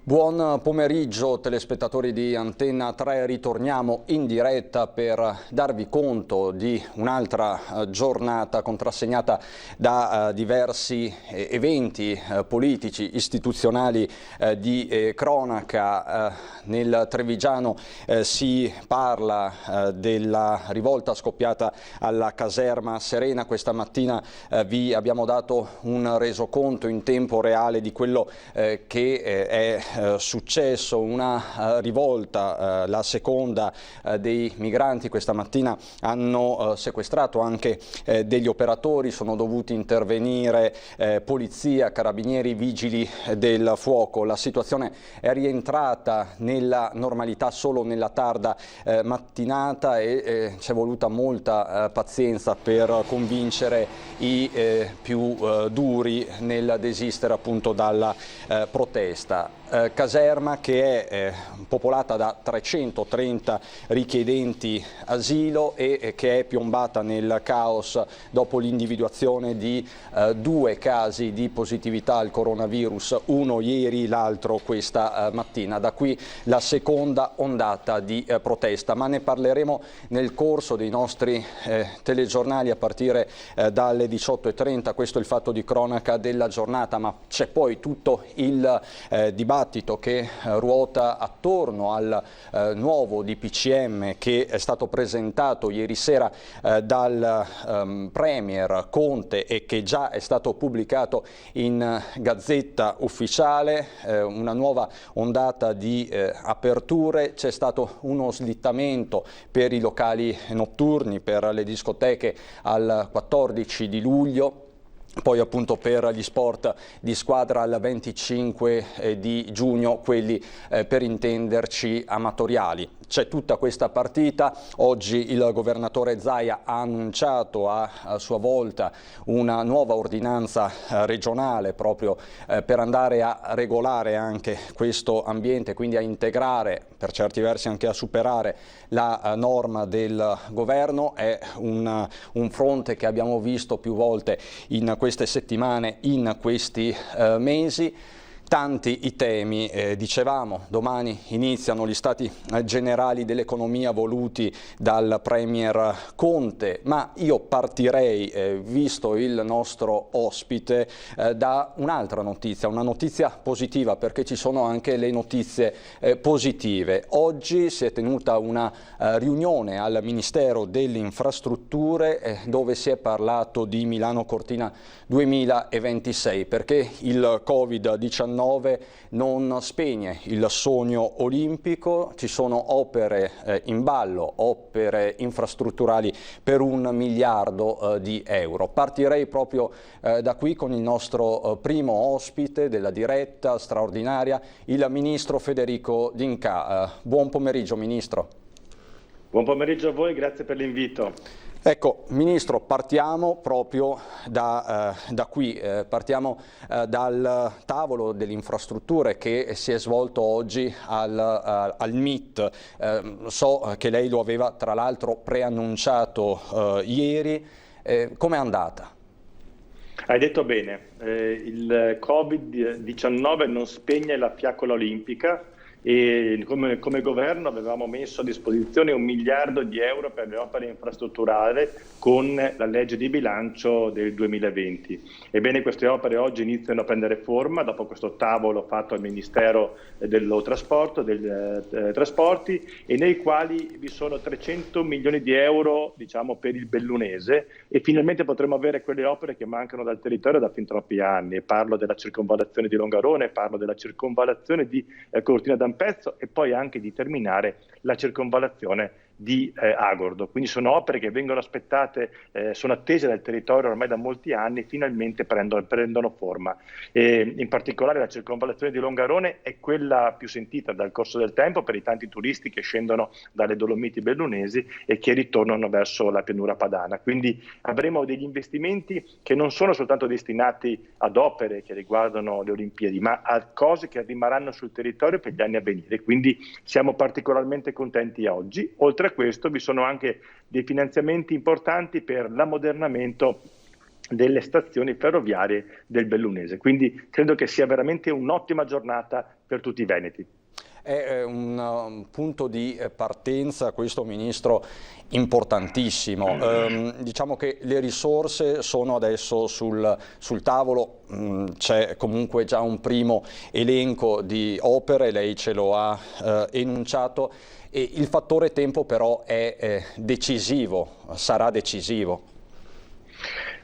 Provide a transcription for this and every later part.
Buon pomeriggio telespettatori di Antenna 3, ritorniamo in diretta per darvi conto di un'altra giornata contrassegnata da diversi eventi politici, istituzionali di cronaca. Nel Trevigiano si parla della rivolta scoppiata alla caserma Serena. Questa mattina vi abbiamo dato un resoconto in tempo reale di quello che è successo, una rivolta, la seconda dei migranti. Questa mattina hanno sequestrato anche degli operatori, sono dovuti intervenire polizia, carabinieri, vigili del fuoco. La situazione è rientrata nella normalità solo nella tarda mattinata e c'è voluta molta pazienza per convincere i più duri nel desistere appunto dalla protesta. Caserma che è popolata da 330 richiedenti asilo e che è piombata nel caos dopo l'individuazione di 2 casi di positività al coronavirus, uno ieri, l'altro questa mattina. Da qui la seconda ondata di protesta, ma ne parleremo nel corso dei nostri telegiornali a partire dalle 18:30. Questo è il fatto di cronaca della giornata, ma c'è poi tutto il dibattito che ruota attorno al nuovo DPCM che è stato presentato ieri sera dal Premier Conte e che già è stato pubblicato in Gazzetta Ufficiale. Una nuova ondata di aperture, c'è stato uno slittamento per i locali notturni, per le discoteche al 14 di luglio. Poi appunto per gli sport di squadra al 25 di giugno, quelli per intenderci amatoriali. C'è tutta questa partita. Oggi il governatore Zaia ha annunciato a sua volta una nuova ordinanza regionale proprio per andare a regolare anche questo ambiente, quindi a integrare, per certi versi anche a superare la norma del governo. È un fronte che abbiamo visto più volte in queste settimane, in questi mesi. Tanti i temi, dicevamo, domani iniziano gli stati generali dell'economia voluti dal Premier Conte, ma io partirei, visto il nostro ospite, da un'altra notizia, una notizia positiva, perché ci sono anche le notizie positive. Oggi si è tenuta una riunione al Ministero delle Infrastrutture dove si è parlato di Milano Cortina 2026, perché il Covid-19 non spegne il sogno olimpico. Ci sono opere in ballo, opere infrastrutturali per 1 miliardo di euro. Partirei proprio da qui con il nostro primo ospite della diretta straordinaria, il Ministro Federico D'Incà. Buon pomeriggio, Ministro. Buon pomeriggio a voi, grazie per l'invito. Ecco, Ministro, partiamo proprio da qui, partiamo dal tavolo delle infrastrutture che si è svolto oggi al MIT. So che lei lo aveva tra l'altro preannunciato ieri. Com'è andata? Hai detto bene, il Covid-19 non spegne la fiaccola olimpica e come governo avevamo messo a disposizione 1 miliardo di euro per le opere infrastrutturali con la legge di bilancio del 2020. Ebbene, queste opere oggi iniziano a prendere forma dopo questo tavolo fatto al Ministero dello Trasporto, dei Trasporti, e nei quali vi sono 300 milioni di euro, diciamo, per il bellunese, e finalmente potremo avere quelle opere che mancano dal territorio da fin troppi anni. Parlo della circonvallazione di Longarone, parlo della circonvallazione di Cortina d'Ampezzo e poi anche di terminare la circonvallazione di Agordo. Quindi sono opere che vengono aspettate, sono attese dal territorio ormai da molti anni, finalmente prendono forma. In particolare la circonvallazione di Longarone è quella più sentita dal corso del tempo per i tanti turisti che scendono dalle Dolomiti bellunesi e che ritornano verso la pianura padana. Quindi avremo degli investimenti che non sono soltanto destinati ad opere che riguardano le Olimpiadi, ma a cose che rimarranno sul territorio per gli anni a venire. Quindi siamo particolarmente contenti oggi. Oltre a questo vi sono anche dei finanziamenti importanti per l'ammodernamento delle stazioni ferroviarie del Bellunese. Quindi credo che sia veramente un'ottima giornata per tutti i veneti. È un punto di partenza, questo Ministro, importantissimo. Diciamo che le risorse sono adesso sul tavolo, c'è comunque già un primo elenco di opere, lei ce lo ha enunciato, e il fattore tempo però è decisivo, sarà decisivo.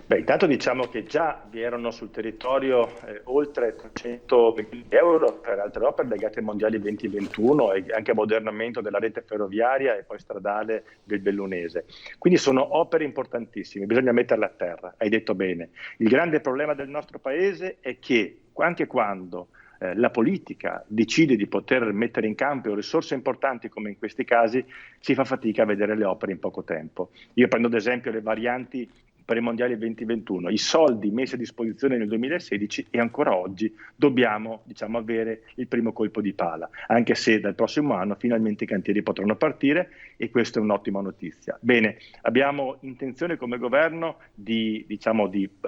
Beh, intanto diciamo che già vi erano sul territorio oltre 300 milioni di euro per altre opere legate ai mondiali 2021 e anche ammodernamento della rete ferroviaria e poi stradale del Bellunese. Quindi sono opere importantissime, bisogna metterle a terra, hai detto bene. Il grande problema del nostro Paese è che anche quando la politica decide di poter mettere in campo risorse importanti come in questi casi, si fa fatica a vedere le opere in poco tempo. Io prendo ad esempio le varianti per i mondiali 2021, i soldi messi a disposizione nel 2016 e ancora oggi dobbiamo, avere il primo colpo di pala, anche se dal prossimo anno finalmente i cantieri potranno partire e questa è un'ottima notizia. Bene, abbiamo intenzione come governo di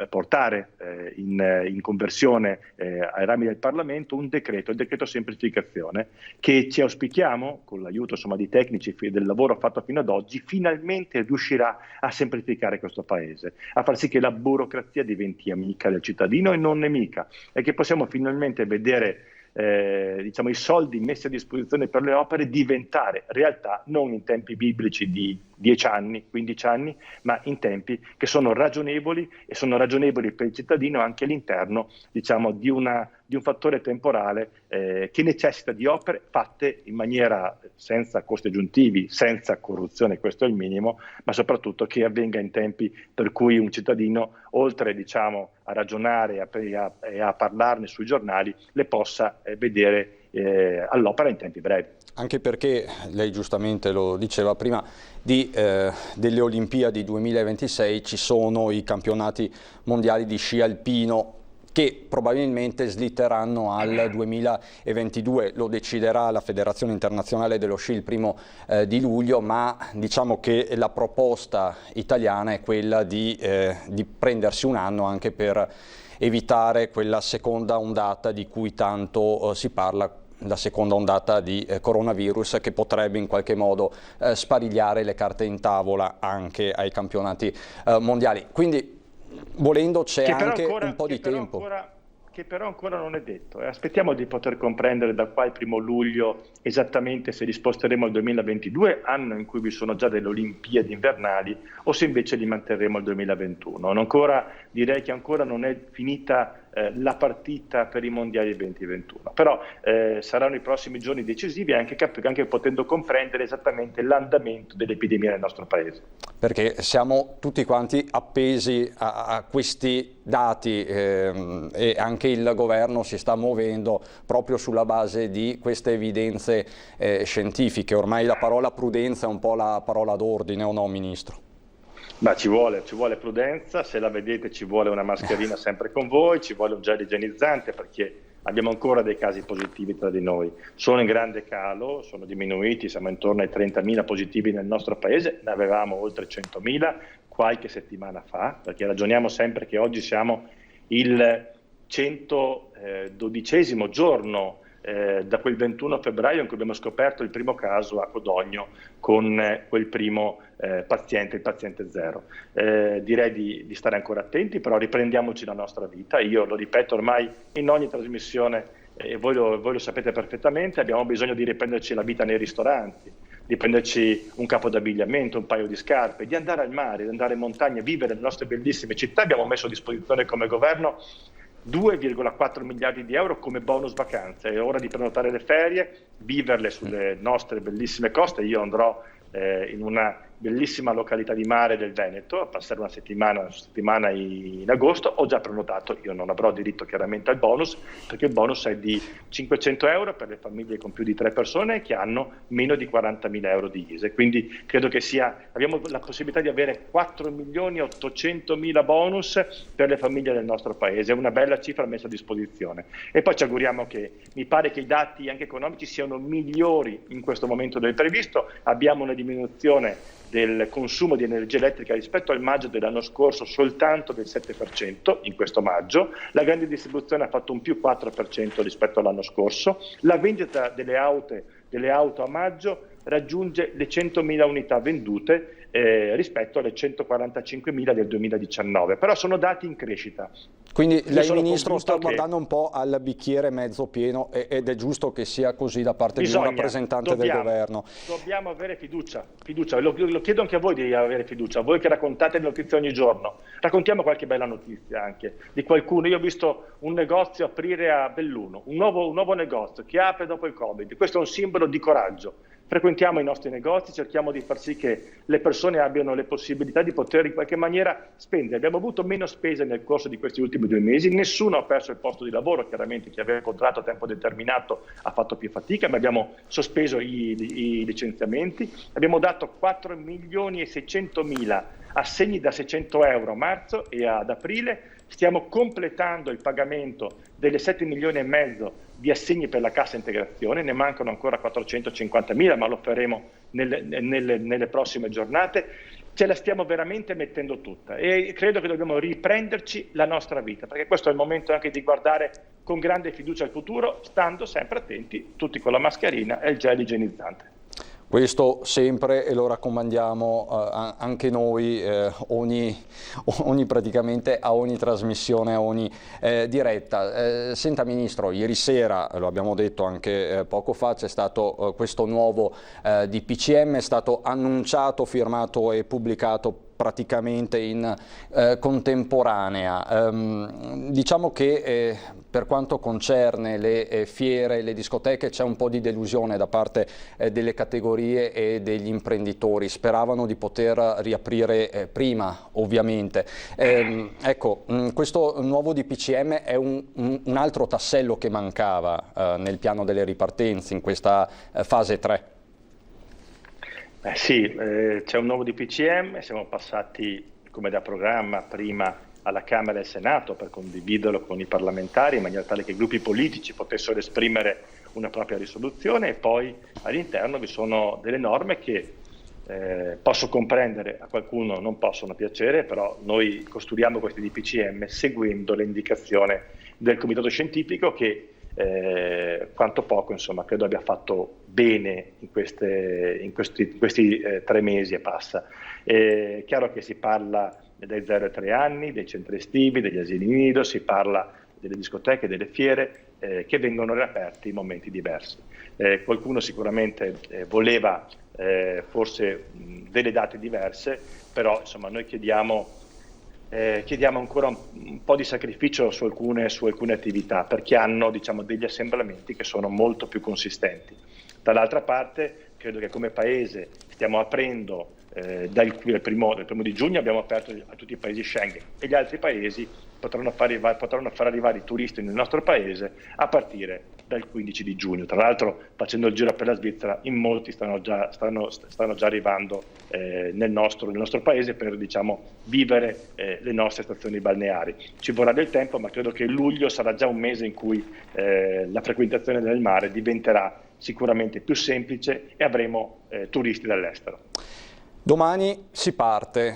portare in conversione ai rami del Parlamento un decreto, il decreto semplificazione, che ci auspichiamo, con l'aiuto di tecnici del lavoro fatto fino ad oggi, finalmente riuscirà a semplificare questo Paese, a far sì che la burocrazia diventi amica del cittadino e non nemica, e che possiamo finalmente vedere i soldi messi a disposizione per le opere diventare realtà non in tempi biblici di 10 anni, 15 anni, ma in tempi che sono ragionevoli e sono ragionevoli per il cittadino anche all'interno di un fattore temporale che necessita di opere fatte in maniera senza costi aggiuntivi, senza corruzione, questo è il minimo, ma soprattutto che avvenga in tempi per cui un cittadino, oltre a ragionare e a parlarne sui giornali, le possa vedere all'opera in tempi brevi. Anche perché, lei giustamente lo diceva prima, delle Olimpiadi 2026 ci sono i campionati mondiali di sci alpino che probabilmente slitteranno al 2022, lo deciderà la Federazione Internazionale dello Sci il 1° di luglio, ma diciamo che la proposta italiana è quella di prendersi un anno anche per evitare quella seconda ondata di cui tanto si parla, la seconda ondata di coronavirus, che potrebbe in qualche modo sparigliare le carte in tavola anche ai campionati mondiali. Quindi, volendo, c'è anche un po' di tempo. Che però ancora non è detto. Aspettiamo di poter comprendere da qua il 1° luglio esattamente se li sposteremo al 2022, anno in cui vi sono già delle Olimpiadi invernali, o se invece li manterremo al 2021. Direi che ancora non è finita la partita per i mondiali 2021, però saranno i prossimi giorni decisivi anche potendo comprendere esattamente l'andamento dell'epidemia nel nostro Paese. Perché siamo tutti quanti appesi a questi dati e anche il governo si sta muovendo proprio sulla base di queste evidenze scientifiche. Ormai la parola prudenza è un po' la parola d'ordine, o no, Ministro? Ma ci vuole prudenza, se la vedete ci vuole una mascherina sempre con voi, ci vuole un gel igienizzante, perché abbiamo ancora dei casi positivi tra di noi. Sono in grande calo, sono diminuiti, siamo intorno ai 30.000 positivi nel nostro paese, ne avevamo oltre 100.000 qualche settimana fa, perché ragioniamo sempre che oggi siamo il 112° giorno da quel 21 febbraio in cui abbiamo scoperto il primo caso a Codogno con quel primo paziente, il paziente 0. Direi di stare ancora attenti, però riprendiamoci la nostra vita. Io lo ripeto ormai in ogni trasmissione e voi lo sapete perfettamente, abbiamo bisogno di riprenderci la vita nei ristoranti, di prenderci un capo d'abbigliamento, un paio di scarpe, di andare al mare, di andare in montagna, vivere le nostre bellissime città. Abbiamo messo a disposizione come governo 2,4 miliardi di euro come bonus vacanze. È ora di prenotare le ferie, viverle sulle nostre bellissime coste. Io andrò in una bellissima località di mare del Veneto a passare una settimana in agosto. Ho già prenotato, io non avrò diritto chiaramente al bonus, perché il bonus è di 500 euro per le famiglie con più di 3 persone che hanno meno di 40.000 euro di ISEE. Quindi credo che abbiamo la possibilità di avere 4.800.000 bonus per le famiglie del nostro paese. È una bella cifra messa a disposizione. E poi ci auguriamo mi pare che i dati anche economici siano migliori in questo momento del previsto. Abbiamo una diminuzione del consumo di energia elettrica rispetto al maggio dell'anno scorso soltanto del 7% in questo maggio, la grande distribuzione ha fatto un più 4% rispetto all'anno scorso, la vendita delle auto a maggio raggiunge le 100.000 unità vendute rispetto alle 145.000 del 2019, però sono dati in crescita. Quindi lei, Ministro, sta guardando un po' al bicchiere mezzo pieno ed è giusto che sia così da parte di un rappresentante del governo. Dobbiamo avere fiducia. Lo chiedo anche a voi di avere fiducia, voi che raccontate le notizie ogni giorno. Raccontiamo qualche bella notizia anche di qualcuno. Io ho visto un negozio aprire a Belluno, un nuovo negozio che apre dopo il Covid. Questo è un simbolo di coraggio. Frequentiamo i nostri negozi, cerchiamo di far sì che le persone abbiano le possibilità di poter in qualche maniera spendere. Abbiamo avuto meno spese nel corso di questi ultimi 2 mesi, nessuno ha perso il posto di lavoro, chiaramente chi aveva contratto a tempo determinato ha fatto più fatica, ma abbiamo sospeso i licenziamenti, abbiamo dato 4.600.000 assegni da 600 euro a marzo e ad aprile, stiamo completando il pagamento delle 7 milioni e mezzo di assegni per la cassa integrazione, ne mancano ancora 450.000, ma lo faremo nelle prossime giornate. Ce la stiamo veramente mettendo tutta e credo che dobbiamo riprenderci la nostra vita, perché questo è il momento anche di guardare con grande fiducia al futuro, stando sempre attenti, tutti con la mascherina e il gel igienizzante. Questo sempre, e lo raccomandiamo anche noi praticamente a ogni trasmissione, a ogni diretta. Senta Ministro, ieri sera, lo abbiamo detto anche poco fa, c'è stato questo nuovo DPCM, è stato annunciato, firmato e pubblicato praticamente in contemporanea. Diciamo che per quanto concerne le fiere, le discoteche, c'è un po' di delusione da parte delle categorie e degli imprenditori. Speravano di poter riaprire prima, ovviamente. Ecco, questo nuovo DPCM è un altro tassello che mancava nel piano delle ripartenze in questa fase 3. Sì, c'è un nuovo DPCM, siamo passati come da programma prima alla Camera e al Senato per condividerlo con i parlamentari in maniera tale che i gruppi politici potessero esprimere una propria risoluzione e poi all'interno vi sono delle norme che posso comprendere, a qualcuno non possono piacere, però noi costruiamo questi DPCM seguendo le indicazioni del Comitato Scientifico che quanto poco, insomma, credo abbia fatto bene in questi 3 mesi e passa. È chiaro che si parla dai 0 ai 3 anni, dei centri estivi, degli asili nido, si parla delle discoteche, delle fiere che vengono riaperti in momenti diversi. Qualcuno sicuramente voleva forse delle date diverse, però insomma noi chiediamo ancora un po' di sacrificio su alcune attività perché hanno, diciamo, degli assemblamenti che sono molto più consistenti. Dall'altra parte credo che come Paese stiamo aprendo dal primo di giugno abbiamo aperto a tutti i paesi Schengen e gli altri paesi potranno far arrivare i turisti nel nostro paese a partire dal 15 di giugno. Tra l'altro, facendo il giro per la Svizzera, in molti stanno già arrivando nel nostro paese per, diciamo, vivere le nostre stazioni balneari. Ci vorrà del tempo, ma credo che luglio sarà già un mese in cui la frequentazione del mare diventerà sicuramente più semplice e avremo turisti dall'estero. Domani si parte,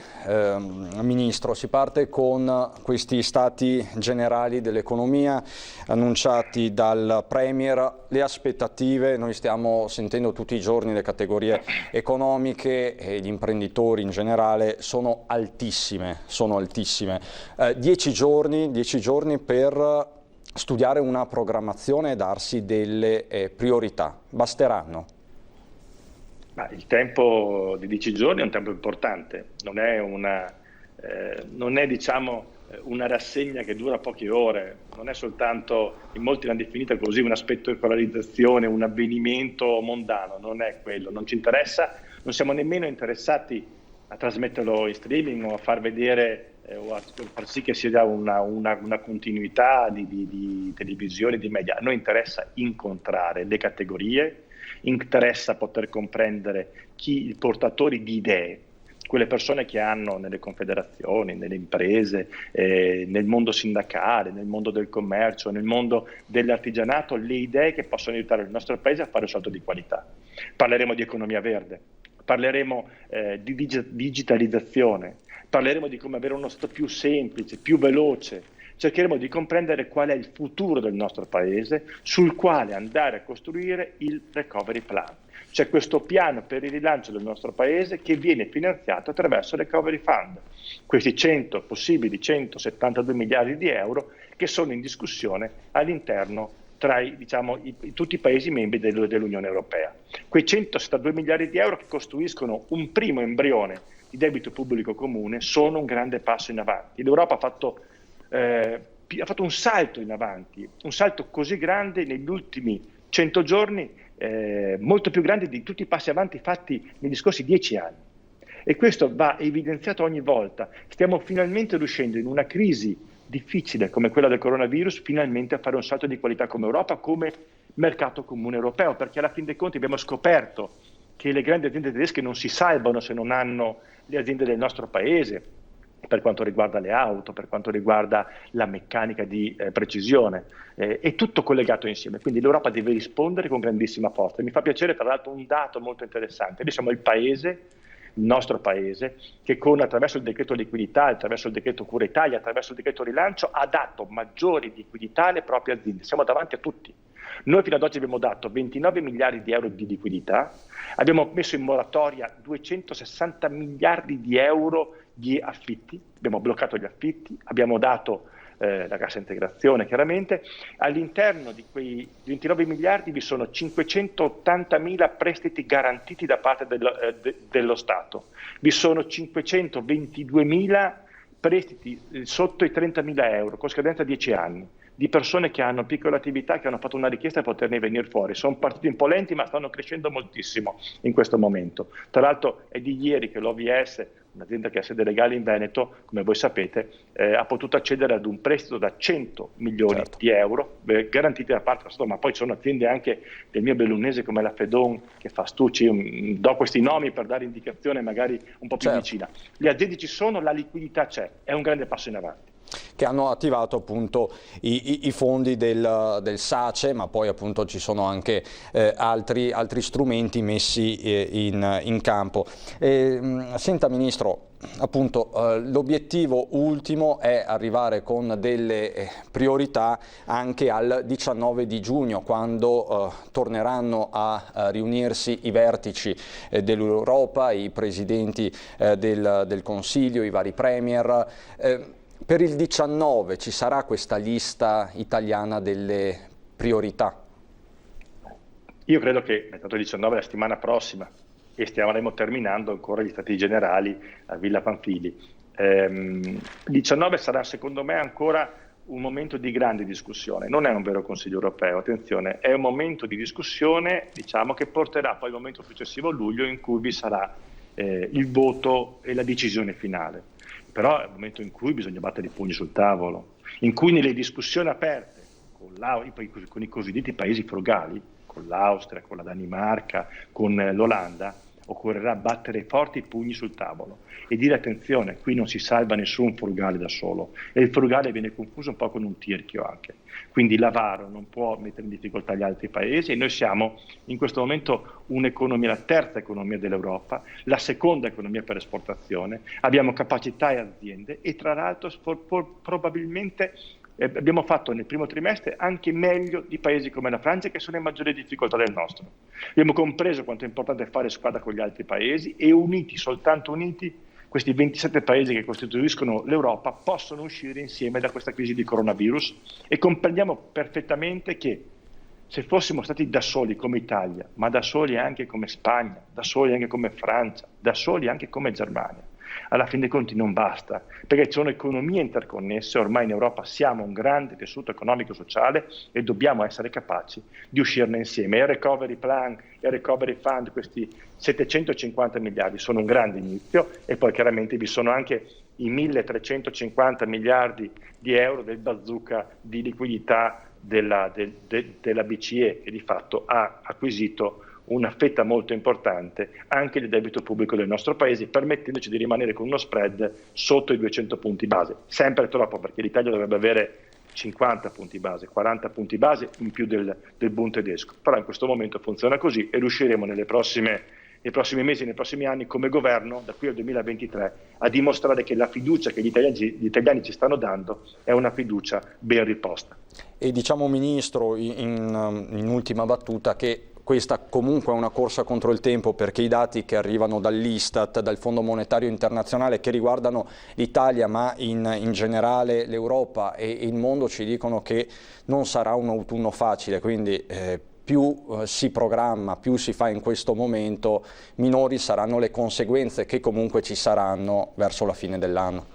Ministro, si parte con questi stati generali dell'economia annunciati dal Premier. Le aspettative, noi stiamo sentendo tutti i giorni le categorie economiche e gli imprenditori in generale, sono altissime. 10 giorni per studiare una programmazione e darsi delle priorità. Basteranno? Ma il tempo di 10 giorni è un tempo importante, non è diciamo una rassegna che dura poche ore, non è soltanto, in molti l'hanno definita così, una spettacolarizzazione, un avvenimento mondano, non è quello, non ci interessa, non siamo nemmeno interessati a trasmetterlo in streaming o a far vedere o a far sì che sia una continuità di televisione, di media. A noi interessa incontrare le categorie, interessa poter comprendere i portatori di idee, quelle persone che hanno nelle confederazioni, nelle imprese, nel mondo sindacale, nel mondo del commercio, nel mondo dell'artigianato, le idee che possono aiutare il nostro paese a fare un salto di qualità. Parleremo di economia verde, parleremo di digitalizzazione, parleremo di come avere uno Stato più semplice, più veloce, cercheremo di comprendere qual è il futuro del nostro Paese, sul quale andare a costruire il Recovery Plan. C'è questo piano per il rilancio del nostro Paese che viene finanziato attraverso il Recovery Fund. Questi possibili 172 miliardi di euro che sono in discussione all'interno tra tutti i Paesi membri dell'Unione Europea. Quei 172 miliardi di euro che costruiscono un primo embrione di debito pubblico comune sono un grande passo in avanti. L'Europa ha fatto un salto in avanti, un salto così grande negli ultimi 100 giorni, molto più grande di tutti i passi avanti fatti negli scorsi 10 anni. E questo va evidenziato ogni volta. Stiamo finalmente riuscendo in una crisi difficile come quella del coronavirus, finalmente a fare un salto di qualità come Europa, come mercato comune europeo, perché alla fin dei conti abbiamo scoperto che le grandi aziende tedesche non si salvano se non hanno le aziende del nostro paese, per quanto riguarda le auto, per quanto riguarda la meccanica di precisione, è tutto collegato insieme, quindi l'Europa deve rispondere con grandissima forza. Mi fa piacere tra l'altro un dato molto interessante: noi siamo il nostro paese, che attraverso il decreto liquidità, attraverso il decreto Cura Italia, attraverso il decreto rilancio, ha dato maggiori liquidità alle proprie aziende. Siamo davanti a tutti. Noi fino ad oggi abbiamo dato 29 miliardi di euro di liquidità, abbiamo messo in moratoria 260 miliardi di euro di affitti, abbiamo bloccato gli affitti, abbiamo dato la cassa integrazione chiaramente. All'interno di quei 29 miliardi vi sono 580 mila prestiti garantiti da parte dello Stato, vi sono 522 mila prestiti sotto i 30 mila euro con scadenza 10 anni di persone che hanno piccole attività, che hanno fatto una richiesta per poterne venire fuori. Sono partiti un po' lenti ma stanno crescendo moltissimo in questo momento. Tra l'altro è di ieri che l'OVS, un'azienda che ha sede legale in Veneto, come voi sapete, ha potuto accedere ad un prestito da 100 milioni di euro garantiti da parte dello Stato, ma poi ci sono aziende anche del mio bellunese come la Fedon che fa Stucci, do questi nomi per dare indicazione magari un po' più vicina. Le aziende ci sono, la liquidità c'è, è un grande passo in avanti. Che hanno attivato appunto i fondi del SACE, ma poi appunto ci sono anche altri strumenti messi in campo. Senta Ministro, appunto l'obiettivo ultimo è arrivare con delle priorità anche al 19 di giugno, quando torneranno a riunirsi i vertici dell'Europa, i presidenti del Consiglio, i vari premier. Per il 19 ci sarà questa lista italiana delle priorità? Io credo che il 19 la settimana prossima, e stiamo terminando ancora gli stati generali a Villa Pamphili. Il 19 sarà secondo me ancora un momento di grande discussione, non è un vero Consiglio europeo, attenzione, è un momento di discussione che porterà poi il momento successivo a luglio in cui vi sarà il voto e la decisione finale. Però è un momento in cui bisogna battere i pugni sul tavolo, in cui nelle discussioni aperte con i cosiddetti paesi frugali, con l'Austria, con la Danimarca, con l'Olanda, occorrerà battere forti i pugni sul tavolo e dire attenzione, qui non si salva nessun frugale da solo, e il frugale viene confuso un po' con un tirchio anche. Quindi l'avaro non può mettere in difficoltà gli altri paesi e noi siamo in questo momento un'economia, la terza economia dell'Europa, la seconda economia per esportazione, abbiamo capacità e aziende e tra l'altro probabilmente abbiamo fatto nel primo trimestre anche meglio di paesi come la Francia che sono in maggiore difficoltà del nostro. Abbiamo compreso quanto è importante fare squadra con gli altri paesi e uniti, soltanto uniti, questi 27 paesi che costituiscono l'Europa possono uscire insieme da questa crisi di coronavirus e comprendiamo perfettamente che se fossimo stati da soli come Italia, ma da soli anche come Spagna, da soli anche come Francia, da soli anche come Germania, alla fin dei conti non basta, perché ci sono economie interconnesse, ormai in Europa siamo un grande tessuto economico-sociale e dobbiamo essere capaci di uscirne insieme. Il Recovery Plan e il Recovery Fund, questi 750 miliardi sono un grande inizio e poi chiaramente vi sono anche i 1.350 miliardi di euro del bazooka di liquidità della BCE che di fatto ha acquisito una fetta molto importante anche del debito pubblico del nostro paese, permettendoci di rimanere con uno spread sotto i 200 punti base, sempre troppo perché l'Italia dovrebbe avere 50 punti base, 40 punti base in più del Bund tedesco, però in questo momento funziona così e riusciremo nelle prossime nei prossimi mesi, nei prossimi anni come governo, da qui al 2023, a dimostrare che la fiducia che gli italiani ci stanno dando è una fiducia ben riposta. E diciamo, Ministro, in ultima battuta, che questa comunque è una corsa contro il tempo, perché i dati che arrivano dall'Istat, dal Fondo Monetario Internazionale, che riguardano l'Italia ma in generale l'Europa e il mondo, ci dicono che non sarà un autunno facile, quindi più si programma, più si fa in questo momento, minori saranno le conseguenze che comunque ci saranno verso la fine dell'anno.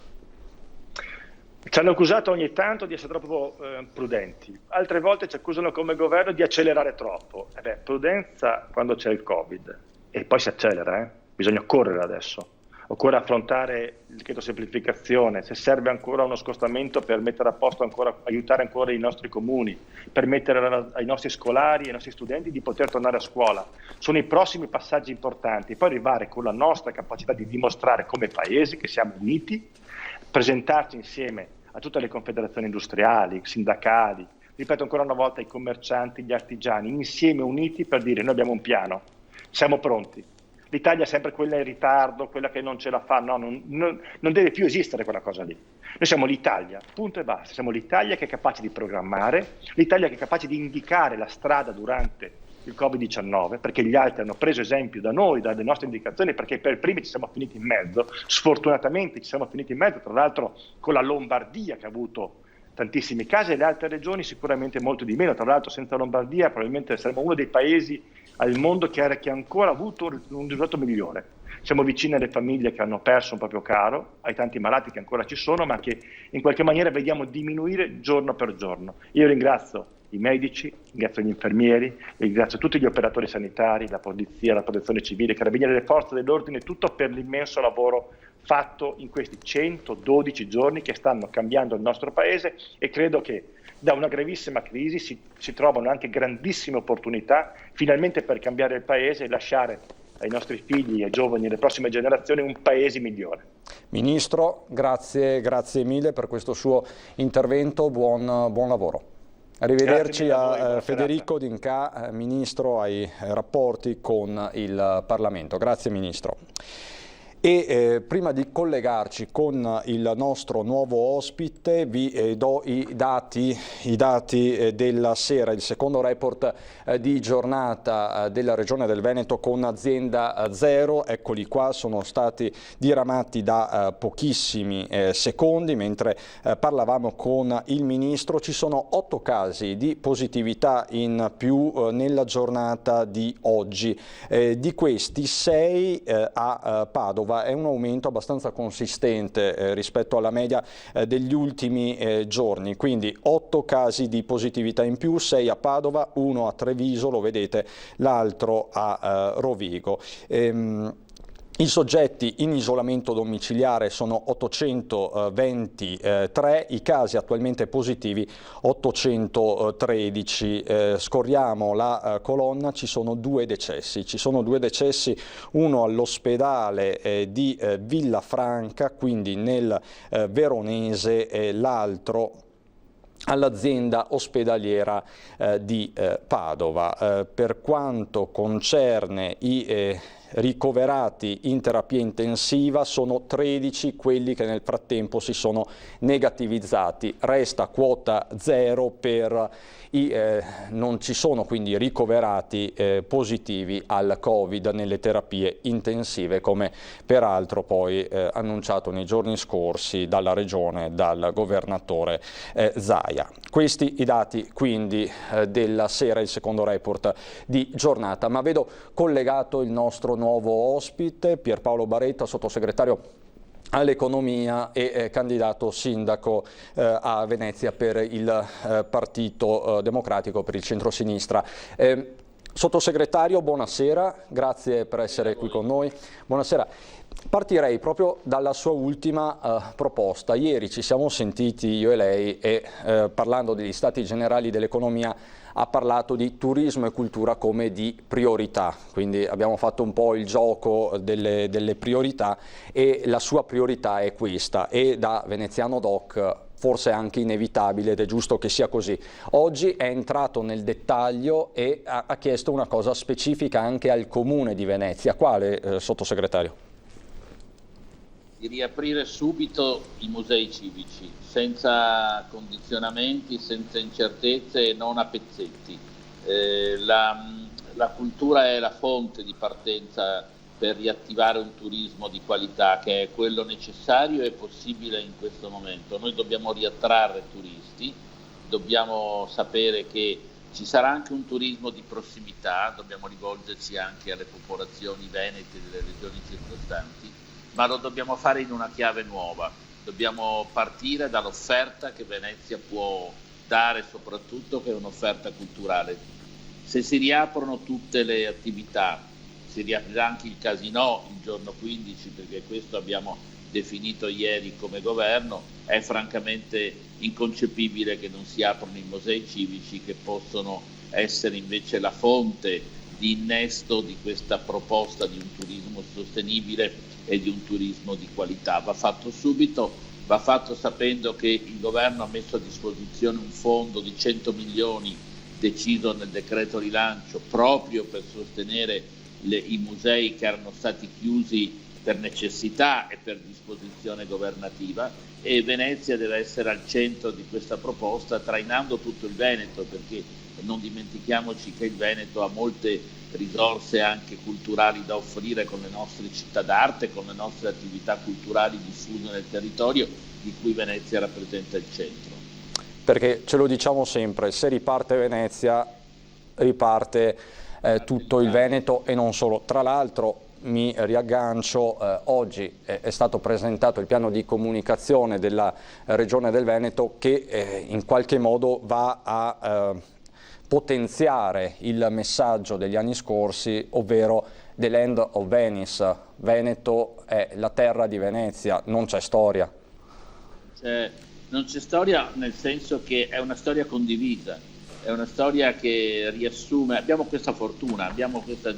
Ci hanno accusato ogni tanto di essere troppo prudenti, altre volte ci accusano come governo di accelerare troppo. Prudenza quando c'è il Covid, e poi si accelera, bisogna correre adesso. Occorre affrontare il decreto semplificazione, se serve ancora uno scostamento per mettere a posto aiutare ancora i nostri comuni, permettere ai nostri scolari, ai nostri studenti di poter tornare a scuola. Sono i prossimi passaggi importanti, poi arrivare con la nostra capacità di dimostrare come paesi che siamo uniti, presentarci insieme a tutte le confederazioni industriali, sindacali, ripeto ancora una volta, i commercianti, gli artigiani, insieme uniti per dire: noi abbiamo un piano, siamo pronti. L'Italia è sempre quella in ritardo, quella che non ce la fa, no, non deve più esistere quella cosa lì. Noi siamo l'Italia, punto e basta, siamo l'Italia che è capace di programmare, l'Italia che è capace di indicare la strada durante il Covid-19, perché gli altri hanno preso esempio da noi, dalle nostre indicazioni, perché per primi ci siamo finiti in mezzo, sfortunatamente ci siamo finiti in mezzo, tra l'altro con la Lombardia che ha avuto tantissimi casi e le altre regioni sicuramente molto di meno, tra l'altro senza Lombardia probabilmente saremmo uno dei paesi al mondo che ha ancora avuto un risultato migliore. Siamo vicini alle famiglie che hanno perso un proprio caro, ai tanti malati che ancora ci sono, ma che in qualche maniera vediamo diminuire giorno per giorno. Io ringrazio i medici, ringrazio gli infermieri, ringrazio tutti gli operatori sanitari, la polizia, la protezione civile, i carabinieri, le forze dell'ordine, tutto per l'immenso lavoro fatto in questi 112 giorni che stanno cambiando il nostro paese, e credo che da una gravissima crisi si trovano anche grandissime opportunità finalmente per cambiare il paese e lasciare ai nostri figli e giovani e alle prossime generazioni un paese migliore. Ministro, grazie mille per questo suo intervento, buon lavoro. Arrivederci a Federico D'Incà, Ministro ai rapporti con il Parlamento. Grazie Ministro. E prima di collegarci con il nostro nuovo ospite vi do i dati della sera, il secondo report di giornata della Regione del Veneto con azienda zero. Eccoli qua, sono stati diramati da pochissimi secondi mentre parlavamo con il Ministro. Ci sono 8 casi di positività in più nella giornata di oggi, di questi 6 a Padova. È un aumento abbastanza consistente rispetto alla media degli ultimi giorni, quindi 8 casi di positività in più, 6 a Padova, 1 a Treviso, lo vedete, l'altro a Rovigo. I soggetti in isolamento domiciliare sono 823, i casi attualmente positivi 813. Scorriamo la colonna, ci sono 2 decessi. Uno all'ospedale di Villafranca, quindi nel Veronese, l'altro all'azienda ospedaliera di Padova. Per quanto concerne i ricoverati in terapia intensiva, sono 13 quelli che nel frattempo si sono negativizzati. Resta quota 0 per non ci sono quindi ricoverati positivi al Covid nelle terapie intensive, come peraltro poi annunciato nei giorni scorsi dalla Regione, dal governatore Zaia. Questi i dati quindi della sera, il secondo report di giornata, ma vedo collegato il nostro nuovo ospite, Pierpaolo Baretta, sottosegretario all'economia e candidato sindaco a Venezia per il Partito Democratico, per il centrosinistra. Sottosegretario, buonasera, grazie per essere qui con noi. Buonasera. Partirei proprio dalla sua ultima proposta. Ieri ci siamo sentiti io e lei e parlando degli stati generali dell'economia ha parlato di turismo e cultura come di priorità, quindi abbiamo fatto un po' il gioco delle priorità e la sua priorità è questa, e da veneziano doc forse anche inevitabile ed è giusto che sia così. Oggi è entrato nel dettaglio e ha chiesto una cosa specifica anche al Comune di Venezia. Quale, sottosegretario? Di riaprire subito i musei civici, senza condizionamenti, senza incertezze e non a pezzetti. La cultura è la fonte di partenza per riattivare un turismo di qualità, che è quello necessario e possibile in questo momento. Noi dobbiamo riattrarre turisti, dobbiamo sapere che ci sarà anche un turismo di prossimità, dobbiamo rivolgerci anche alle popolazioni venete delle regioni circostanti, ma lo dobbiamo fare in una chiave nuova. Dobbiamo partire dall'offerta che Venezia può dare, soprattutto che è un'offerta culturale. Se si riaprono tutte le attività, si riaprirà anche il casinò il giorno 15, perché questo abbiamo definito ieri come governo, è francamente inconcepibile che non si aprono i musei civici, che possono essere invece la fonte di innesto di questa proposta di un turismo sostenibile e di un turismo di qualità. Va fatto subito, va fatto sapendo che il governo ha messo a disposizione un fondo di 100 milioni deciso nel decreto rilancio proprio per sostenere i musei che erano stati chiusi per necessità e per disposizione governativa, e Venezia deve essere al centro di questa proposta, trainando tutto il Veneto, perché non dimentichiamoci che il Veneto ha molte risorse anche culturali da offrire, con le nostre città d'arte, con le nostre attività culturali diffuse nel territorio, di cui Venezia rappresenta il centro. Perché ce lo diciamo sempre, se riparte Venezia, riparte tutto il Veneto e non solo. Tra l'altro mi riaggancio, oggi è stato presentato il piano di comunicazione della Regione del Veneto che in qualche modo va a potenziare il messaggio degli anni scorsi, ovvero The Land of Venice. Veneto è la terra di Venezia, non c'è storia. Non c'è storia, nel senso che è una storia condivisa, è una storia che riassume, abbiamo questa fortuna, abbiamo questo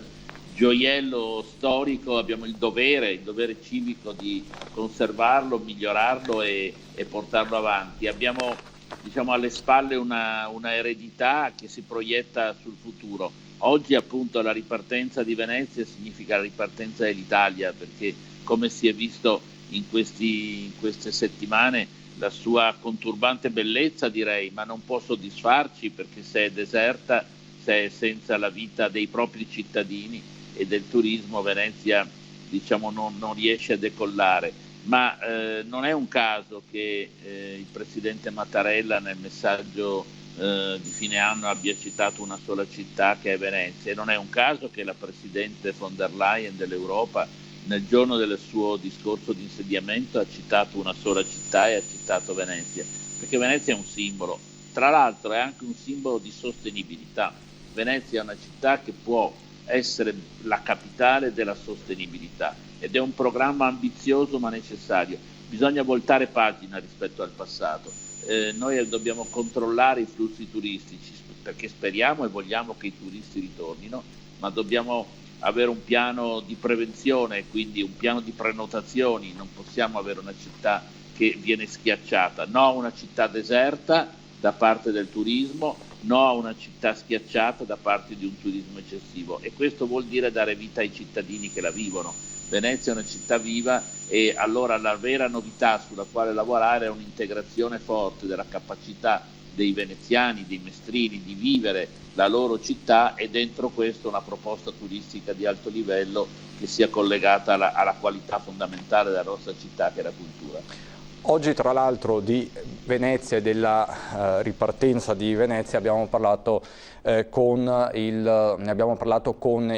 gioiello storico, abbiamo il dovere civico di conservarlo, migliorarlo e portarlo avanti. Abbiamo, diciamo, alle spalle una eredità che si proietta sul futuro. Oggi appunto la ripartenza di Venezia significa la ripartenza dell'Italia, perché come si è visto in queste settimane, la sua conturbante bellezza, direi, ma non può soddisfarci, perché se è deserta, se è senza la vita dei propri cittadini e del turismo, Venezia, diciamo, non riesce a decollare. Ma non è un caso che il presidente Mattarella nel messaggio di fine anno abbia citato una sola città, che è Venezia, e non è un caso che la presidente von der Leyen dell'Europa nel giorno del suo discorso di insediamento ha citato una sola città e ha citato Venezia, perché Venezia è un simbolo. Tra l'altro è anche un simbolo di sostenibilità. Venezia è una città che può essere la capitale della sostenibilità ed è un programma ambizioso ma necessario. Bisogna voltare pagina rispetto al passato. Noi dobbiamo controllare i flussi turistici, perché speriamo e vogliamo che i turisti ritornino, ma dobbiamo avere un piano di prevenzione, quindi un piano di prenotazioni. Non possiamo avere una città che viene schiacciata, no a una città deserta da parte del turismo, no a una città schiacciata da parte di un turismo eccessivo, e questo vuol dire dare vita ai cittadini che la vivono. Venezia è una città viva, e allora la vera novità sulla quale lavorare è un'integrazione forte della capacità dei veneziani, dei mestrini, di vivere la loro città, e dentro questo una proposta turistica di alto livello che sia collegata alla qualità fondamentale della nostra città, che è la cultura. Oggi tra l'altro di Venezia e della ripartenza di Venezia abbiamo parlato con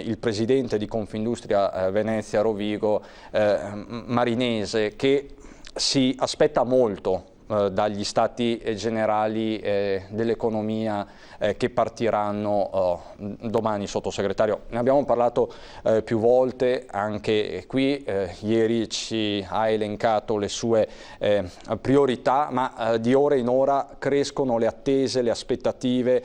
il presidente di Confindustria Venezia Rovigo, Marinese, che si aspetta molto dagli stati generali dell'economia che partiranno domani, sottosegretario. Ne abbiamo parlato più volte anche qui, ieri ci ha elencato le sue priorità, ma di ora in ora crescono le attese, le aspettative,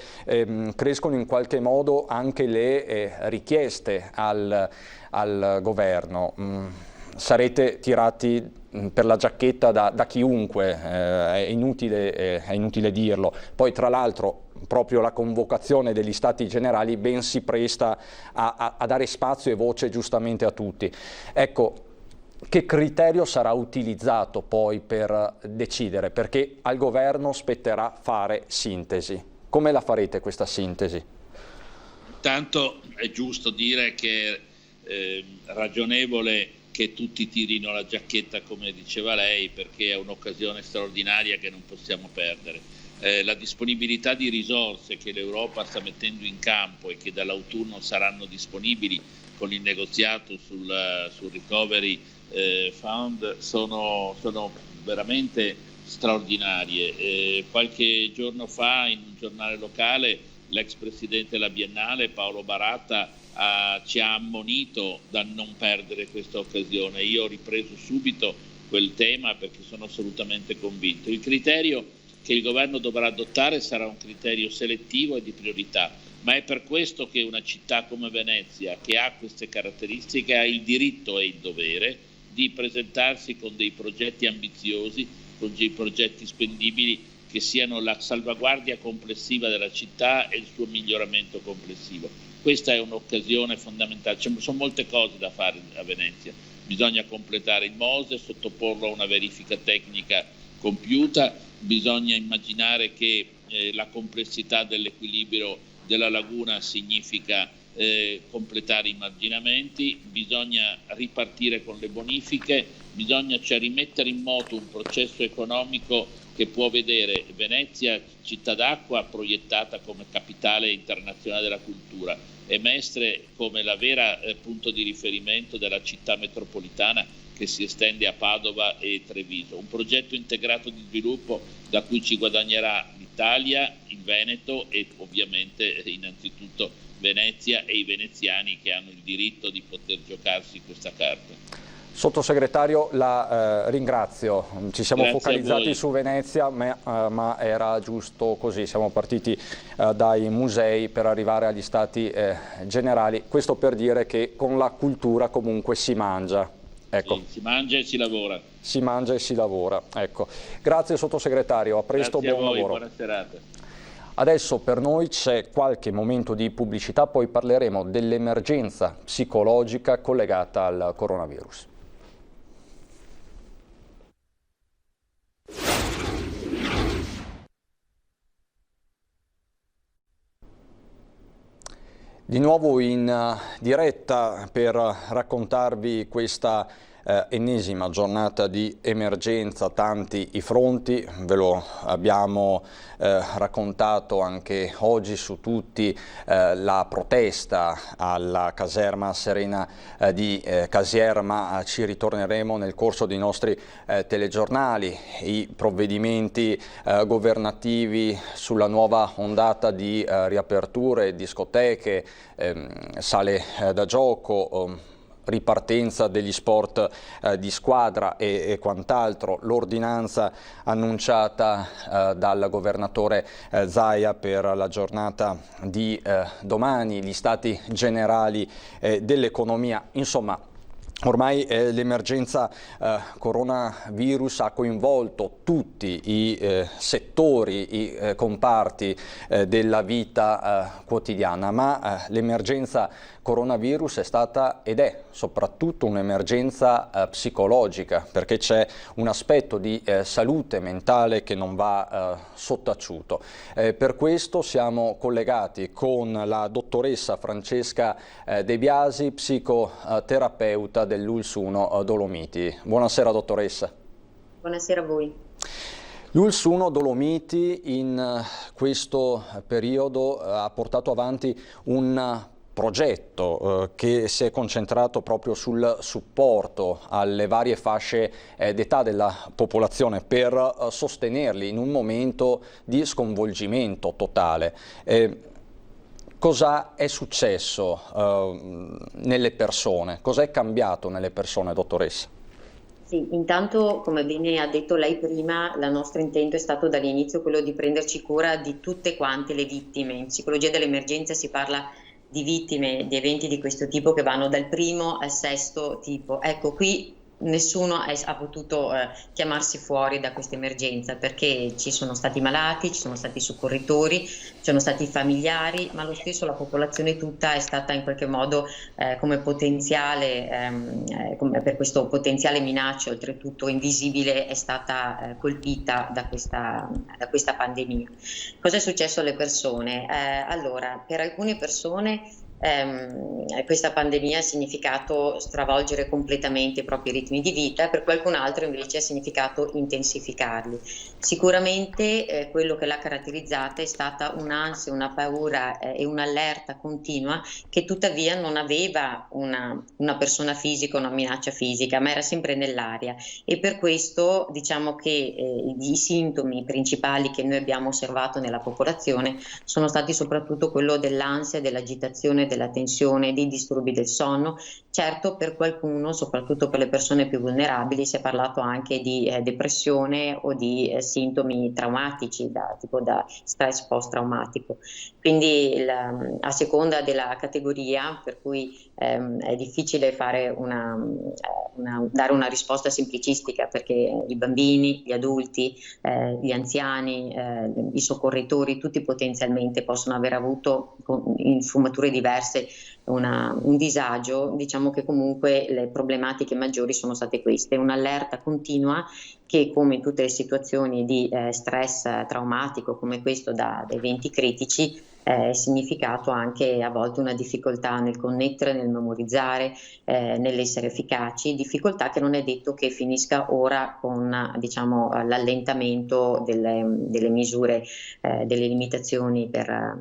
crescono in qualche modo anche le richieste al governo. sarete tirati per la giacchetta da chiunque, è inutile dirlo. Poi tra l'altro proprio la convocazione degli Stati Generali ben si presta a dare spazio e voce giustamente a tutti. Ecco, che criterio sarà utilizzato poi per decidere? Perché al governo spetterà fare sintesi. Come la farete questa sintesi? Intanto è giusto dire che è ragionevole che tutti tirino la giacchetta, come diceva lei, perché è un'occasione straordinaria che non possiamo perdere. La disponibilità di risorse che l'Europa sta mettendo in campo e che dall'autunno saranno disponibili con il negoziato sul Recovery Fund sono veramente straordinarie. Qualche giorno fa in un giornale locale l'ex presidente della Biennale Paolo Baratta ci ha ammonito da non perdere questa occasione. Io ho ripreso subito quel tema perché sono assolutamente convinto. Il criterio che il governo dovrà adottare sarà un criterio selettivo e di priorità, ma è per questo che una città come Venezia, che ha queste caratteristiche, ha il diritto e il dovere di presentarsi con dei progetti ambiziosi, con dei progetti spendibili che siano la salvaguardia complessiva della città e il suo miglioramento complessivo. Questa è un'occasione fondamentale, ci sono molte cose da fare a Venezia, bisogna completare il MOSE, sottoporlo a una verifica tecnica compiuta, bisogna immaginare che la complessità dell'equilibrio della laguna significa completare i marginamenti, bisogna ripartire con le bonifiche, bisogna rimettere in moto un processo economico che può vedere Venezia, città d'acqua, proiettata come capitale internazionale della cultura e Mestre come la vera punto di riferimento della città metropolitana che si estende a Padova e Treviso. Un progetto integrato di sviluppo da cui ci guadagnerà l'Italia, il Veneto e ovviamente innanzitutto Venezia e i veneziani che hanno il diritto di poter giocarsi questa carta. Sottosegretario, la ringrazio. Ci siamo focalizzati su Venezia, ma era giusto così. Siamo partiti dai musei per arrivare agli Stati Generali. Questo per dire che con la cultura comunque si mangia. Ecco. Sì, si mangia e si lavora. Si mangia e si lavora. Ecco. Grazie Sottosegretario, a presto, buon lavoro. Buona serata. Adesso per noi c'è qualche momento di pubblicità, poi parleremo dell'emergenza psicologica collegata al coronavirus. Di nuovo in diretta per raccontarvi questa ennesima giornata di emergenza, tanti i fronti, ve lo abbiamo raccontato anche oggi su tutti, la protesta alla caserma Serena di Casier, ma ci ritorneremo nel corso dei nostri telegiornali, i provvedimenti governativi sulla nuova ondata di riaperture, discoteche, sale da gioco, ripartenza degli sport di squadra e quant'altro, l'ordinanza annunciata dal governatore Zaia per la giornata di domani, gli stati generali dell'economia, insomma. Ormai l'emergenza coronavirus ha coinvolto tutti i settori, i comparti della vita quotidiana, ma l'emergenza coronavirus è stata ed è soprattutto un'emergenza psicologica, perché c'è un aspetto di salute mentale che non va sottaciuto. Per questo siamo collegati con la dottoressa Francesca De Biasi, psicoterapeuta dell'ULSS 1 Dolomiti. Buonasera dottoressa. Buonasera a voi. L'ULSS 1 Dolomiti in questo periodo ha portato avanti un progetto che si è concentrato proprio sul supporto alle varie fasce d'età della popolazione per sostenerli in un momento di sconvolgimento totale. Cosa è successo nelle persone? Cosa è cambiato nelle persone, dottoressa? Sì, intanto, come bene ha detto lei prima, il nostro intento è stato dall'inizio quello di prenderci cura di tutte quante le vittime. In psicologia dell'emergenza si parla di vittime di eventi di questo tipo che vanno dal primo al sesto tipo. Ecco, qui nessuno ha potuto chiamarsi fuori da questa emergenza, perché ci sono stati malati, ci sono stati soccorritori, ci sono stati familiari, ma lo stesso la popolazione tutta è stata in qualche modo come potenziale, per questo potenziale minaccia, oltretutto invisibile, è stata colpita da questa pandemia. Cosa è successo alle persone? Allora, per alcune persone questa pandemia ha significato stravolgere completamente i propri ritmi di vita, per qualcun altro invece ha significato intensificarli. Sicuramente quello che l'ha caratterizzata è stata un'ansia, una paura e un'allerta continua che tuttavia non aveva una persona fisica, una minaccia fisica, ma era sempre nell'aria, e per questo diciamo che i sintomi principali che noi abbiamo osservato nella popolazione sono stati soprattutto quello dell'ansia, dell'agitazione, della tensione, dei disturbi del sonno. Certo, per qualcuno, soprattutto per le persone più vulnerabili, si è parlato anche di depressione o di sintomi traumatici, tipo da stress post-traumatico. Quindi a seconda della categoria, per cui è difficile fare dare una risposta semplicistica, perché i bambini, gli adulti, gli anziani, i soccorritori, tutti potenzialmente possono aver avuto in sfumature diverse un disagio. Diciamo che comunque le problematiche maggiori sono state queste: un'allerta continua che, come in tutte le situazioni di stress traumatico come questo da eventi critici, è significato anche a volte una difficoltà nel connettere, nel memorizzare, nell'essere efficaci, difficoltà che non è detto che finisca ora con diciamo l'allentamento delle misure, delle limitazioni per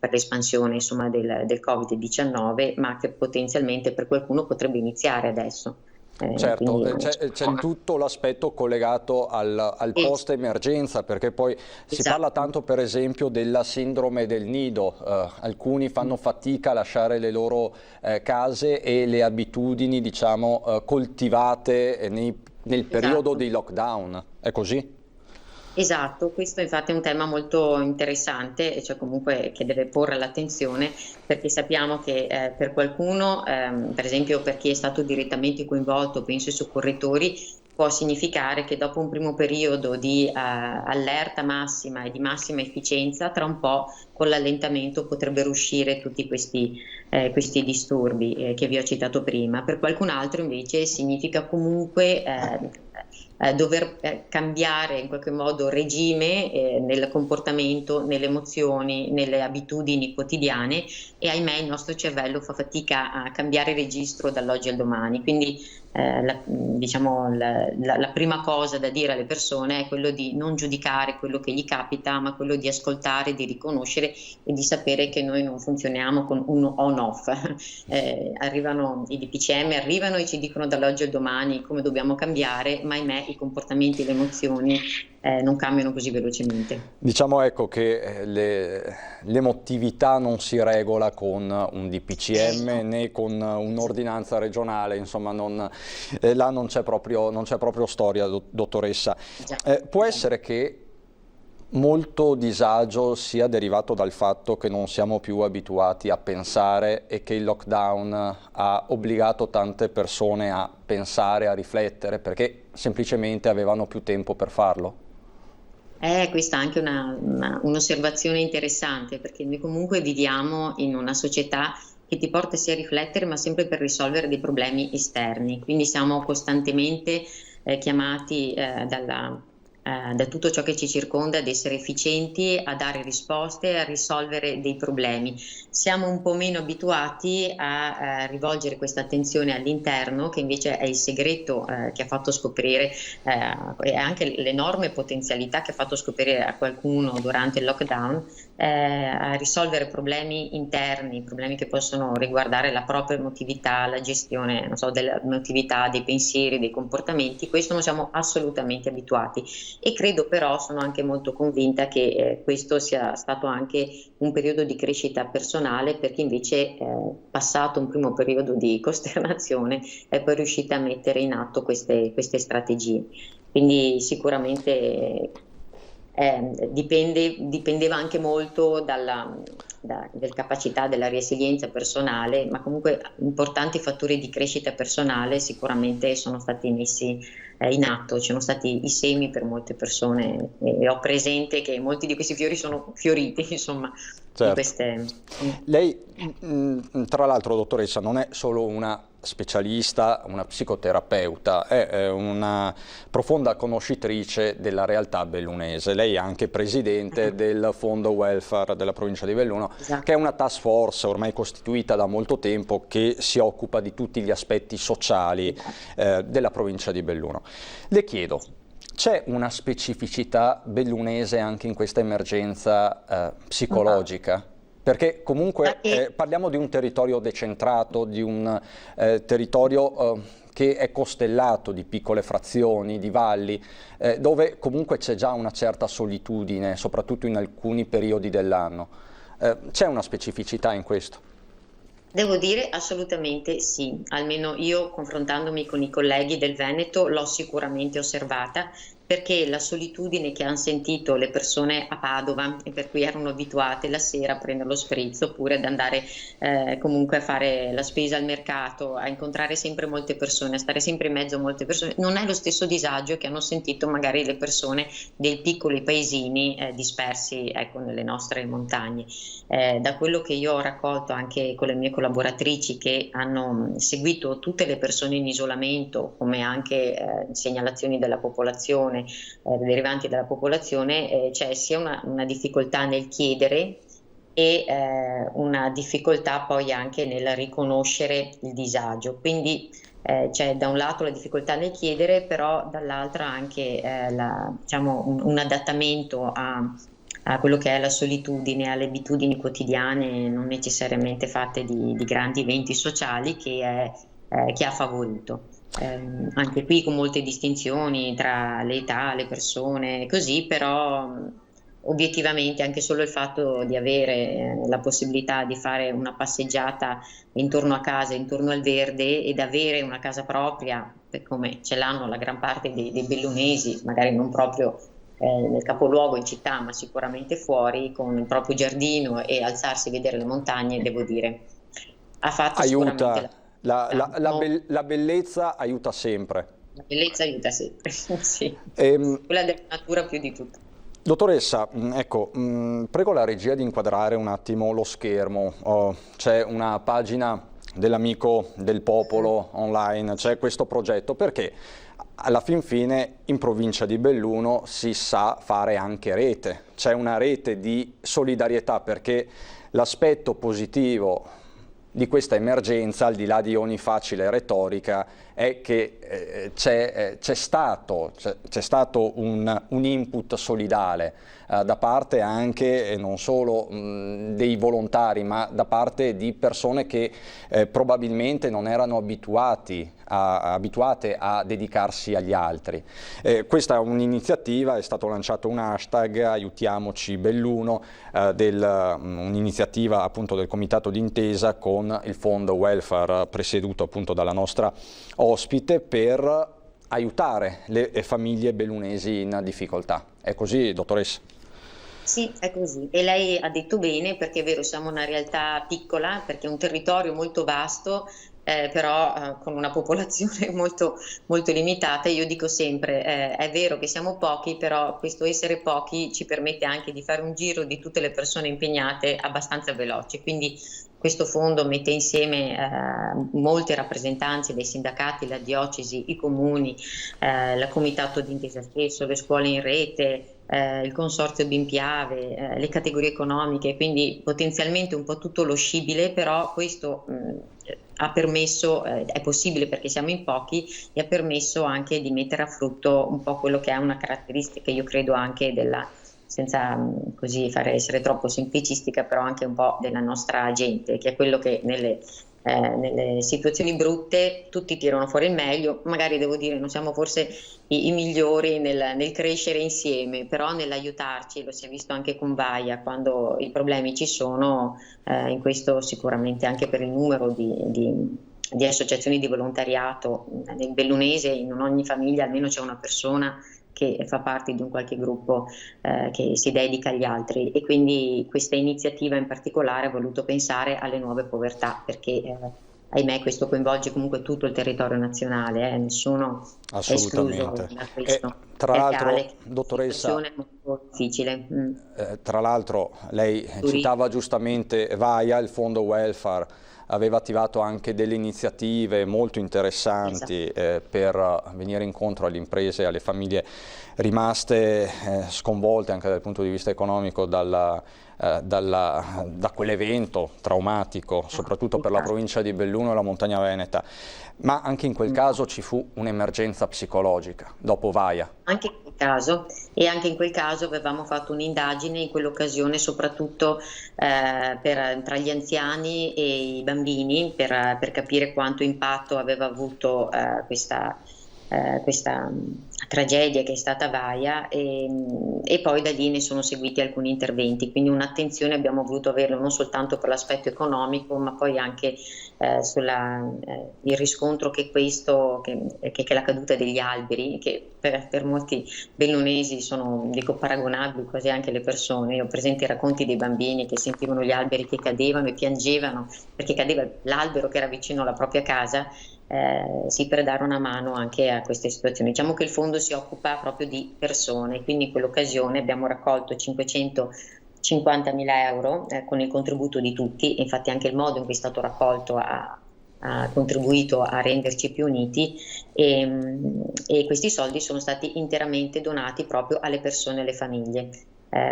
l'espansione insomma del Covid-19, ma che potenzialmente per qualcuno potrebbe iniziare adesso. Certo, c'è tutto l'aspetto collegato al post-emergenza, perché poi si parla tanto per esempio della sindrome del nido. Alcuni fanno fatica a lasciare le loro case e le abitudini diciamo coltivate nel periodo di lockdown, è così? Esatto, questo infatti è un tema molto interessante, cioè comunque che deve porre l'attenzione, perché sappiamo che per qualcuno, per esempio per chi è stato direttamente coinvolto, penso ai soccorritori, può significare che dopo un primo periodo di allerta massima e di massima efficienza, tra un po' con l'allentamento potrebbero uscire tutti questi disturbi che vi ho citato prima. Per qualcun altro invece significa comunque dover cambiare in qualche modo regime nel comportamento, nelle emozioni, nelle abitudini quotidiane, e ahimè il nostro cervello fa fatica a cambiare registro dall'oggi al domani. Quindi la prima cosa da dire alle persone è quello di non giudicare quello che gli capita, ma quello di ascoltare, di riconoscere e di sapere che noi non funzioniamo con un on-off. Arrivano i DPCM, arrivano e ci dicono dall'oggi al domani come dobbiamo cambiare, ma ahimè i comportamenti e le emozioni non cambiano così velocemente. Diciamo ecco che l'emotività non si regola con un DPCM né con un'ordinanza regionale, insomma là non c'è proprio storia, dottoressa. Può essere che molto disagio sia derivato dal fatto che non siamo più abituati a pensare e che il lockdown ha obbligato tante persone a pensare, a riflettere, perché semplicemente avevano più tempo per farlo? Questa è anche un'osservazione interessante, perché noi comunque viviamo in una società che ti porta sia a riflettere, ma sempre per risolvere dei problemi esterni. Quindi siamo costantemente chiamati da tutto ciò che ci circonda ad essere efficienti, a dare risposte, a risolvere dei problemi. Siamo un po' meno abituati a rivolgere questa attenzione all'interno, che invece è il segreto che ha fatto scoprire e anche l'enorme potenzialità che ha fatto scoprire a qualcuno durante il lockdown, a risolvere problemi interni, problemi che possono riguardare la propria emotività, la gestione, non so, dell'emotività, dei pensieri, dei comportamenti. Questo non siamo assolutamente abituati, e credo però, sono anche molto convinta che questo sia stato anche un periodo di crescita personale, perché invece passato un primo periodo di costernazione è poi riuscita a mettere in atto queste strategie. Quindi sicuramente dipendeva anche molto dalla capacità della resilienza personale, ma comunque importanti fattori di crescita personale sicuramente sono stati messi in atto, ci sono stati i semi per molte persone e ho presente che molti di questi fiori sono fioriti, insomma. Certo. Lei, tra l'altro, dottoressa, non è solo una specialista, una psicoterapeuta, è una profonda conoscitrice della realtà bellunese. Lei è anche presidente del Fondo Welfare della provincia di Belluno, esatto, che è una task force ormai costituita da molto tempo che si occupa di tutti gli aspetti sociali della provincia di Belluno. Le chiedo, c'è una specificità bellunese anche in questa emergenza psicologica? Perché comunque parliamo di un territorio decentrato, di un territorio che è costellato di piccole frazioni, di valli, dove comunque c'è già una certa solitudine, soprattutto in alcuni periodi dell'anno. C'è una specificità in questo? Devo dire assolutamente sì, almeno io confrontandomi con i colleghi del Veneto l'ho sicuramente osservata, perché la solitudine che hanno sentito le persone a Padova e per cui erano abituate la sera a prendere lo spritz oppure ad andare comunque a fare la spesa al mercato, a incontrare sempre molte persone, a stare sempre in mezzo a molte persone, non è lo stesso disagio che hanno sentito magari le persone dei piccoli paesini dispersi, ecco, nelle nostre montagne. Da quello che io ho raccolto anche con le mie collaboratrici che hanno seguito tutte le persone in isolamento, come anche segnalazioni della popolazione, derivanti dalla popolazione, c'è sia una difficoltà nel chiedere e una difficoltà poi anche nel riconoscere il disagio. Quindi c'è da un lato la difficoltà nel chiedere, però dall'altra anche un adattamento a quello che è la solitudine, alle abitudini quotidiane non necessariamente fatte di grandi eventi sociali che ha favorito. Anche qui con molte distinzioni tra le età, le persone, così, però obiettivamente anche solo il fatto di avere la possibilità di fare una passeggiata intorno a casa, intorno al verde ed avere una casa propria, come ce l'hanno la gran parte dei bellunesi, magari non proprio nel capoluogo in città, ma sicuramente fuori, con il proprio giardino e alzarsi e vedere le montagne, devo dire, ha fatto sicuramente la bellezza aiuta sempre. La bellezza aiuta sempre, sì. Quella della natura più di tutto. Dottoressa, ecco, prego la regia di inquadrare un attimo lo schermo. C'è una pagina dell'Amico del Popolo online, c'è questo progetto, perché alla fin fine in provincia di Belluno si sa fare anche rete. C'è una rete di solidarietà, perché l'aspetto positivo di questa emergenza, al di là di ogni facile retorica, è che c'è stato un input solidale da parte anche non solo dei volontari, ma da parte di persone che probabilmente non erano abituate a dedicarsi agli altri. Questa è un'iniziativa, è stato lanciato un hashtag Aiutiamoci Belluno, un'iniziativa appunto del Comitato d'Intesa con il Fondo Welfare presieduto appunto dalla nostra ospite, per aiutare le famiglie bellunesi in difficoltà. È così, dottoressa? Sì, è così. E lei ha detto bene, perché è vero, siamo una realtà piccola, perché è un territorio molto vasto, però con una popolazione molto, molto limitata. Io dico sempre, è vero che siamo pochi, però questo essere pochi ci permette anche di fare un giro di tutte le persone impegnate abbastanza veloce. Quindi questo fondo mette insieme molte rappresentanze dei sindacati, la diocesi, i comuni, il comitato d'intesa stesso, le scuole in rete, il consorzio Bimpiave, le categorie economiche, quindi potenzialmente un po' tutto lo scibile, però questo ha permesso, è possibile perché siamo in pochi, e ha permesso anche di mettere a frutto un po' quello che è una caratteristica, io credo anche senza così fare essere troppo semplicistica, però anche un po' della nostra gente, che è quello che nelle situazioni brutte tutti tirano fuori il meglio. Magari devo dire non siamo forse i migliori nel crescere insieme, però nell'aiutarci, lo si è visto anche con Vaia, quando i problemi ci sono, in questo sicuramente anche per il numero di associazioni di volontariato nel bellunese, in ogni famiglia almeno c'è una persona che fa parte di un qualche gruppo che si dedica agli altri, e quindi questa iniziativa in particolare ha voluto pensare alle nuove povertà, perché ahimè questo coinvolge comunque tutto il territorio nazionale, nessuno è escluso da questo. Tra l'altro, dottoressa, è molto difficile. Tra l'altro lei citava giustamente VAIA, il fondo welfare, aveva attivato anche delle iniziative molto interessanti per venire incontro alle imprese e alle famiglie rimaste sconvolte anche dal punto di vista economico da quell'evento traumatico, soprattutto per la provincia di Belluno e la Montagna Veneta. Ma anche in quel caso ci fu un'emergenza psicologica dopo VAIA. Anche in quel caso, e anche in quel caso avevamo fatto un'indagine in quell'occasione soprattutto tra gli anziani e i bambini per capire quanto impatto aveva avuto questa tragedia che è stata VAIA, e poi da lì ne sono seguiti alcuni interventi, quindi un'attenzione abbiamo voluto averlo non soltanto per l'aspetto economico, ma poi anche il riscontro che la caduta degli alberi, che per molti bellunesi sono, dico, paragonabili quasi anche alle persone. Io ho presente i racconti dei bambini che sentivano gli alberi che cadevano e piangevano perché cadeva l'albero che era vicino alla propria casa, sì, per dare una mano anche a queste situazioni. Diciamo che il fondo si occupa proprio di persone, quindi in quell'occasione abbiamo raccolto 550.000 euro con il contributo di tutti. Infatti anche il modo in cui è stato raccolto ha contribuito a renderci più uniti, e questi soldi sono stati interamente donati proprio alle persone e alle famiglie,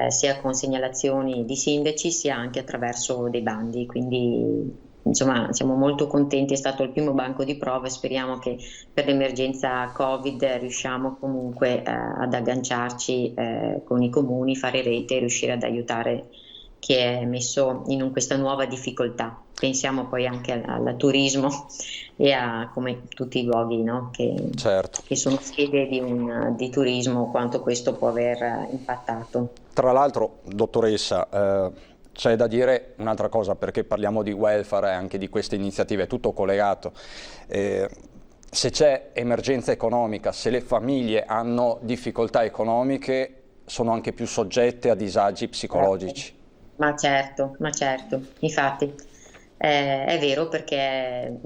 sia con segnalazioni di sindaci sia anche attraverso dei bandi. Quindi insomma siamo molto contenti, è stato il primo banco di prova e speriamo che per l'emergenza Covid riusciamo comunque ad agganciarci con i comuni, fare rete e riuscire ad aiutare chi è messo in questa nuova difficoltà. Pensiamo poi anche al turismo e a come tutti i luoghi, no? che sono sede di turismo, quanto questo può aver impattato. Tra l'altro, dottoressa, c'è da dire un'altra cosa, perché parliamo di welfare e anche di queste iniziative, è tutto collegato. Se c'è emergenza economica, se le famiglie hanno difficoltà economiche, sono anche più soggette a disagi psicologici. Ma certo, infatti è vero, perché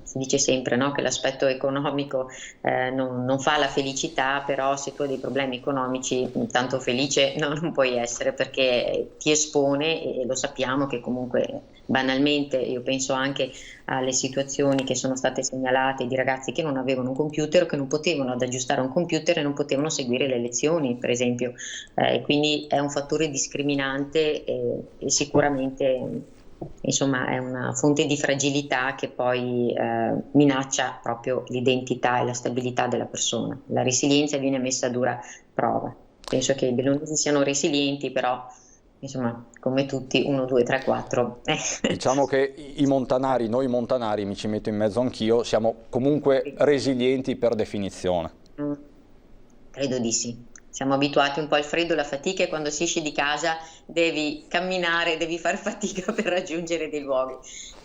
si dice sempre, no, che l'aspetto economico non fa la felicità, però se tu hai dei problemi economici tanto felice non puoi essere, perché ti espone, e lo sappiamo che comunque banalmente, io penso anche alle situazioni che sono state segnalate di ragazzi che non avevano un computer o che non potevano ad aggiustare un computer e non potevano seguire le lezioni, per esempio, quindi è un fattore discriminante e sicuramente insomma è una fonte di fragilità che poi minaccia proprio l'identità e la stabilità della persona. La resilienza viene messa a dura prova. Penso che i bellunesi siano resilienti, però insomma, come tutti, 1, 2, 3, 4. Diciamo che noi montanari, mi ci metto in mezzo anch'io, siamo comunque resilienti per definizione. Credo di sì. Siamo abituati un po' al freddo, alla fatica, e quando si esce di casa devi camminare, devi fare fatica per raggiungere dei luoghi.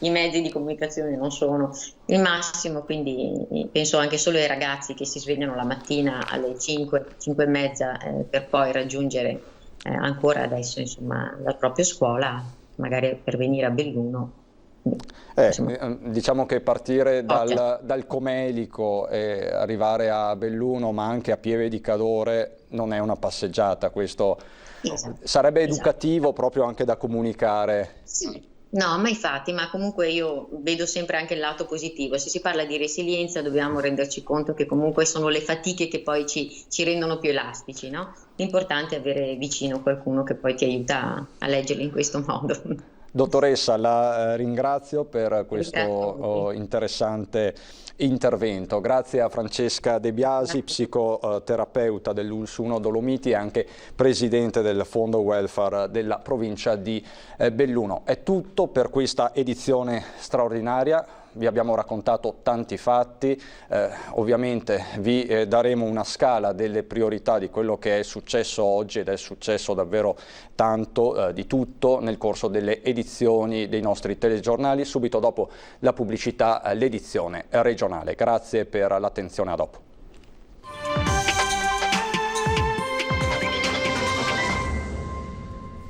I mezzi di comunicazione non sono il massimo, quindi penso anche solo ai ragazzi che si svegliano la mattina alle 5, 5 e mezza per poi raggiungere ancora adesso insomma la propria scuola, magari per venire a Belluno. Diciamo che partire dal Comelico e arrivare a Belluno, ma anche a Pieve di Cadore, non è una passeggiata. Questo sarebbe educativo proprio anche da comunicare. Sì. No, ma infatti, ma comunque io vedo sempre anche il lato positivo. Se si parla di resilienza dobbiamo renderci conto che comunque sono le fatiche che poi ci rendono più elastici, no? L'importante è avere vicino qualcuno che poi ti aiuta a leggerli in questo modo. Dottoressa, la ringrazio per questo interessante intervento. Grazie a Francesca De Biasi, psicoterapeuta dell'Ulsuno Dolomiti e anche presidente del Fondo Welfare della provincia di Belluno. È tutto per questa edizione straordinaria. Vi abbiamo raccontato tanti fatti, ovviamente vi daremo una scala delle priorità di quello che è successo oggi, ed è successo davvero tanto, di tutto, nel corso delle edizioni dei nostri telegiornali. Subito dopo la pubblicità, l'edizione regionale. Grazie per l'attenzione, a dopo.